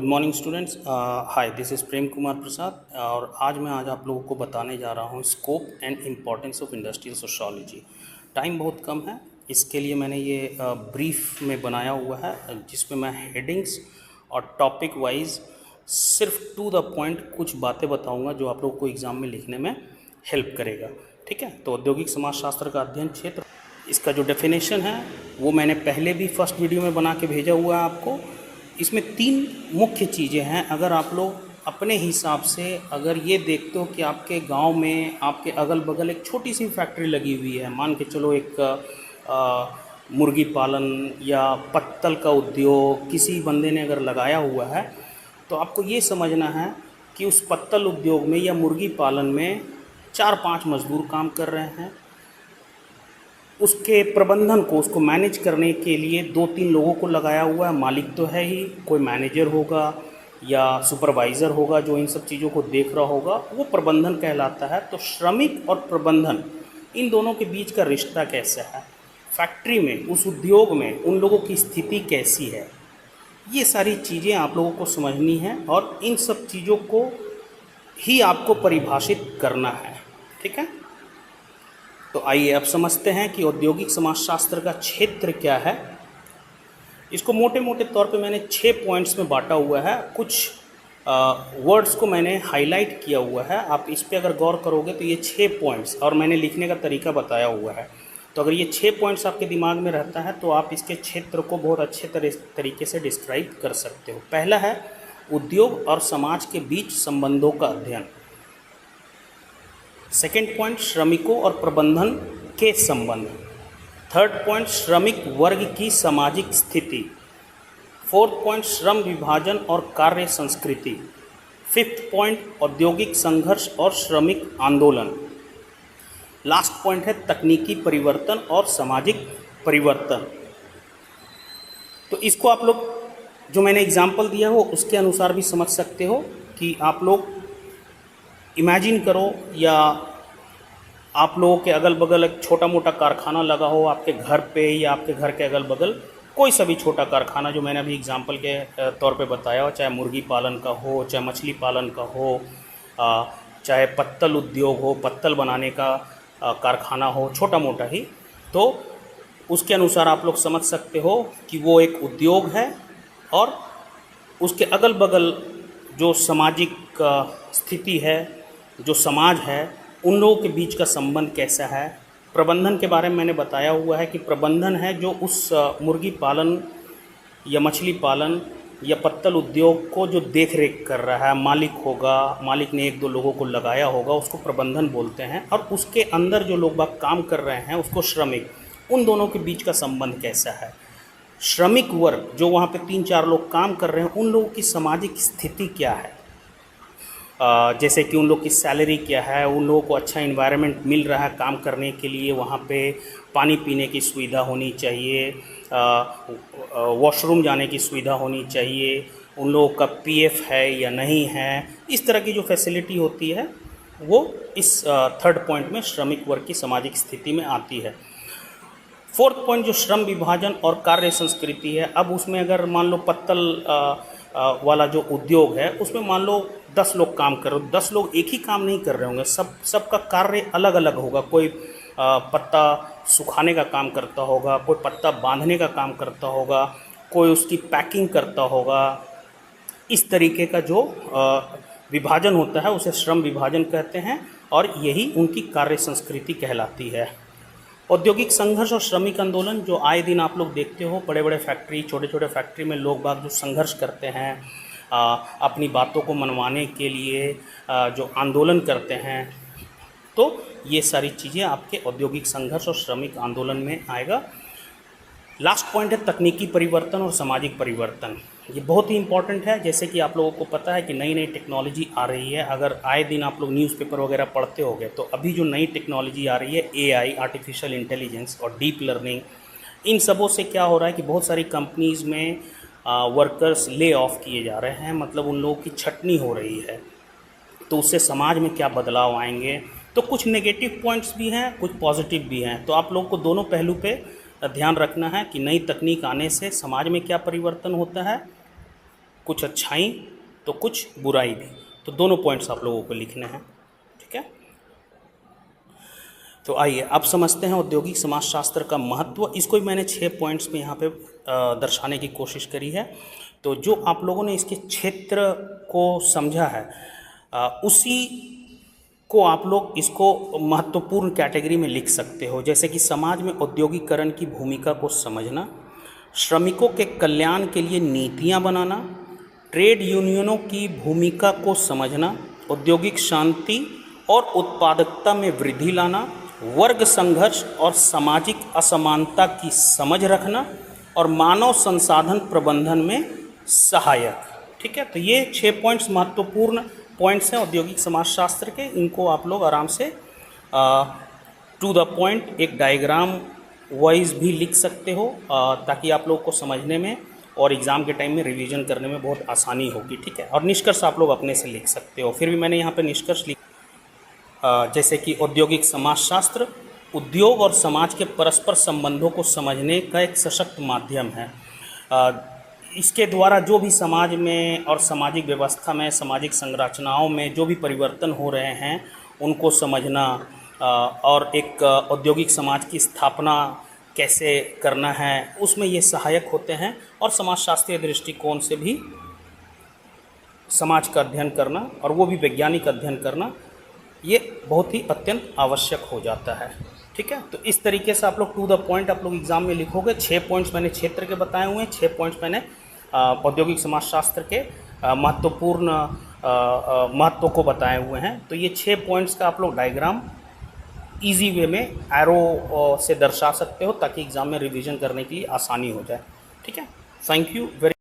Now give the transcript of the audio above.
Good morning students. Hi, this is Prem Kumar Prasad और आज आप लोगों को बताने जा रहा हूँ scope and importance of industrial sociology. Time बहुत कम है, इसके लिए मैंने ये ब्रीफ में बनाया हुआ है जिसमें मैं हेडिंग्स और टॉपिक वाइज सिर्फ टू द पॉइंट कुछ बातें बताऊँगा जो आप लोगों को एग्ज़ाम में लिखने में हेल्प करेगा। ठीक है, तो औद्योगिक समाजशास्त्र का अध्ययन क्षेत्र, इसका जो डेफिनेशन है वो मैंने पहले भी फर्स्ट वीडियो में बना के भेजा हुआ है आपको। इसमें 3 मुख्य चीज़ें हैं। अगर आप लोग अपने हिसाब से अगर ये देखते हो कि आपके गांव में आपके अगल बगल एक छोटी सी फैक्ट्री लगी हुई है, मान के चलो एक मुर्गी पालन या पत्तल का उद्योग किसी बंदे ने अगर लगाया हुआ है, तो आपको ये समझना है कि उस पत्तल उद्योग में या मुर्गी पालन में 4-5 मजदूर काम कर रहे हैं। उसके प्रबंधन को, उसको मैनेज करने के लिए 2-3 लोगों को लगाया हुआ है। मालिक तो है ही, कोई मैनेजर होगा या सुपरवाइज़र होगा जो इन सब चीज़ों को देख रहा होगा, वो प्रबंधन कहलाता है। तो श्रमिक और प्रबंधन, इन दोनों के बीच का रिश्ता कैसा है, फैक्ट्री में, उस उद्योग में उन लोगों की स्थिति कैसी है, ये सारी चीज़ें आप लोगों को समझनी है और इन सब चीज़ों को ही आपको परिभाषित करना है। ठीक है, तो आइए अब समझते हैं कि औद्योगिक समाजशास्त्र का क्षेत्र क्या है। इसको मोटे मोटे तौर पे मैंने 6 पॉइंट्स में बांटा हुआ है। कुछ वर्ड्स को मैंने हाईलाइट किया हुआ है। आप इस पे अगर गौर करोगे तो ये 6 पॉइंट्स, और मैंने लिखने का तरीका बताया हुआ है। तो अगर ये 6 पॉइंट्स आपके दिमाग में रहता है तो आप इसके क्षेत्र को बहुत अच्छे तरीके से डिस्क्राइब कर सकते हो। पहला है उद्योग और समाज के बीच संबंधों का अध्ययन। सेकेंड पॉइंट, श्रमिकों और प्रबंधन के संबंध। थर्ड पॉइंट, श्रमिक वर्ग की सामाजिक स्थिति। फोर्थ पॉइंट, श्रम विभाजन और कार्य संस्कृति। फिफ्थ पॉइंट, औद्योगिक संघर्ष और श्रमिक आंदोलन। लास्ट पॉइंट है तकनीकी परिवर्तन और सामाजिक परिवर्तन। तो इसको आप लोग जो मैंने एग्जाम्पल दिया हो उसके अनुसार भी समझ सकते हो कि आप लोग इमेजिन करो या आप लोगों के अगल बगल एक छोटा मोटा कारखाना लगा हो आपके घर पे या आपके घर के अगल बगल, कोई सा भी छोटा कारखाना जो मैंने अभी एग्जांपल के तौर पे बताया हो, चाहे मुर्गी पालन का हो, चाहे मछली पालन का हो, चाहे पत्तल उद्योग हो, पत्तल बनाने का कारखाना हो, छोटा मोटा ही, तो उसके अनुसार आप लोग समझ सकते हो कि वो एक उद्योग है और उसके अगल बगल जो सामाजिक स्थिति है, जो समाज है, उन लोगों के बीच का संबंध कैसा है। प्रबंधन के बारे में मैंने बताया हुआ है कि प्रबंधन है जो उस मुर्गी पालन या मछली पालन या पत्तल उद्योग को जो देख रेख कर रहा है, मालिक होगा, मालिक ने 1-2 लोगों को लगाया होगा, उसको प्रबंधन बोलते हैं। और उसके अंदर जो लोग बाग काम कर रहे हैं उसको श्रमिक, उन दोनों के बीच का संबंध कैसा है। श्रमिक वर्ग जो वहाँ पे 3-4 लोग काम कर रहे हैं, उन लोगों की सामाजिक स्थिति क्या है, जैसे कि उन लोग की सैलरी क्या है, उन लोगों को अच्छा इन्वायरमेंट मिल रहा है काम करने के लिए, वहाँ पे पानी पीने की सुविधा होनी चाहिए, वॉशरूम जाने की सुविधा होनी चाहिए, उन लोगों का पीएफ है या नहीं है, इस तरह की जो फैसिलिटी होती है वो इस थर्ड पॉइंट में श्रमिक वर्ग की सामाजिक स्थिति में आती है। फोर्थ पॉइंट जो श्रम विभाजन और कार्य संस्कृति है। अब उसमें अगर मान लो पत्तल वाला जो उद्योग है उसमें मान लो 10 लोग काम कर रहे हो, 10 लोग एक ही काम नहीं कर रहे होंगे, सबका कार्य अलग अलग होगा। कोई पत्ता सुखाने का काम करता होगा, कोई पत्ता बांधने का काम करता होगा, कोई उसकी पैकिंग करता होगा। इस तरीके का जो विभाजन होता है उसे श्रम विभाजन कहते हैं और यही उनकी कार्य संस्कृति कहलाती है। औद्योगिक संघर्ष और श्रमिक आंदोलन जो आए दिन आप लोग देखते हो, बड़े बड़े फैक्ट्री, छोटे छोटे फैक्ट्री में लोग बाग जो संघर्ष करते हैं, अपनी बातों को मनवाने के लिए जो आंदोलन करते हैं, तो ये सारी चीज़ें आपके औद्योगिक संघर्ष और श्रमिक आंदोलन में आएगा। लास्ट पॉइंट है तकनीकी परिवर्तन और सामाजिक परिवर्तन। ये बहुत ही इंपॉर्टेंट है। जैसे कि आप लोगों को पता है कि नई नई टेक्नोलॉजी आ रही है। अगर आए दिन आप लोग न्यूज़पेपर वगैरह पढ़ते होंगे तो अभी जो नई टेक्नोलॉजी आ रही है, एआई, आर्टिफिशियल इंटेलिजेंस और डीप लर्निंग, इन सबों से क्या हो रहा है कि बहुत सारी कंपनीज़ में वर्कर्स ले ऑफ किए जा रहे हैं, मतलब उन लोगों की छटनी हो रही है। तो उससे समाज में क्या बदलाव आएंगे, तो कुछ नेगेटिव पॉइंट्स भी हैं, कुछ पॉजिटिव भी हैं। तो आप लोग को दोनों पहलू पे ध्यान रखना है कि नई तकनीक आने से समाज में क्या परिवर्तन होता है कुछ अच्छाई तो कुछ बुराई भी। तो दोनों पॉइंट्स आप लोगों को लिखने हैं, ठीक है। तो आइए अब समझते हैं औद्योगिक समाजशास्त्र का महत्व। इसको भी मैंने 6 पॉइंट्स में यहाँ पे दर्शाने की कोशिश करी है। तो जो आप लोगों ने इसके क्षेत्र को समझा है उसी को आप लोग इसको महत्वपूर्ण कैटेगरी में लिख सकते हो, जैसे कि समाज में औद्योगिकरण की भूमिका को समझना, श्रमिकों के कल्याण के लिए नीतियाँ बनाना, ट्रेड यूनियनों की भूमिका को समझना, औद्योगिक शांति और उत्पादकता में वृद्धि लाना, वर्ग संघर्ष और सामाजिक असमानता की समझ रखना और मानव संसाधन प्रबंधन में सहायक। ठीक है, तो ये 6 पॉइंट्स महत्वपूर्ण पॉइंट्स हैं औद्योगिक समाजशास्त्र के। इनको आप लोग आराम से टू द पॉइंट एक डायग्राम वाइज भी लिख सकते हो ताकि आप लोग को समझने में और एग्ज़ाम के टाइम में रिवीजन करने में बहुत आसानी होगी। ठीक है, और निष्कर्ष आप लोग अपने से लिख सकते हो। फिर भी मैंने यहाँ पे निष्कर्ष जैसे कि औद्योगिक समाजशास्त्र उद्योग और समाज के परस्पर संबंधों को समझने का एक सशक्त माध्यम है। इसके द्वारा जो भी समाज में और सामाजिक व्यवस्था में, सामाजिक संरचनाओं में जो भी परिवर्तन हो रहे हैं उनको समझना और एक औद्योगिक समाज की स्थापना कैसे करना है उसमें ये सहायक होते हैं। और समाजशास्त्रीय दृष्टिकोण से भी समाज का अध्ययन करना और वो भी वैज्ञानिक अध्ययन करना ये बहुत ही अत्यंत आवश्यक हो जाता है। ठीक है, तो इस तरीके से आप लोग टू द पॉइंट आप लोग एग्जाम में लिखोगे। 6 पॉइंट्स मैंने क्षेत्र के बताए हुए हैं, 6 पॉइंट्स मैंने औद्योगिक समाजशास्त्र के महत्वपूर्ण महत्व को बताए हुए हैं। तो ये 6 पॉइंट्स का आप लोग डायग्राम इजी वे में एरो से दर्शा सकते हो ताकि एग्ज़ाम में रिवीजन करने के लिए आसानी हो जाए। ठीक है, थैंक यू वेरी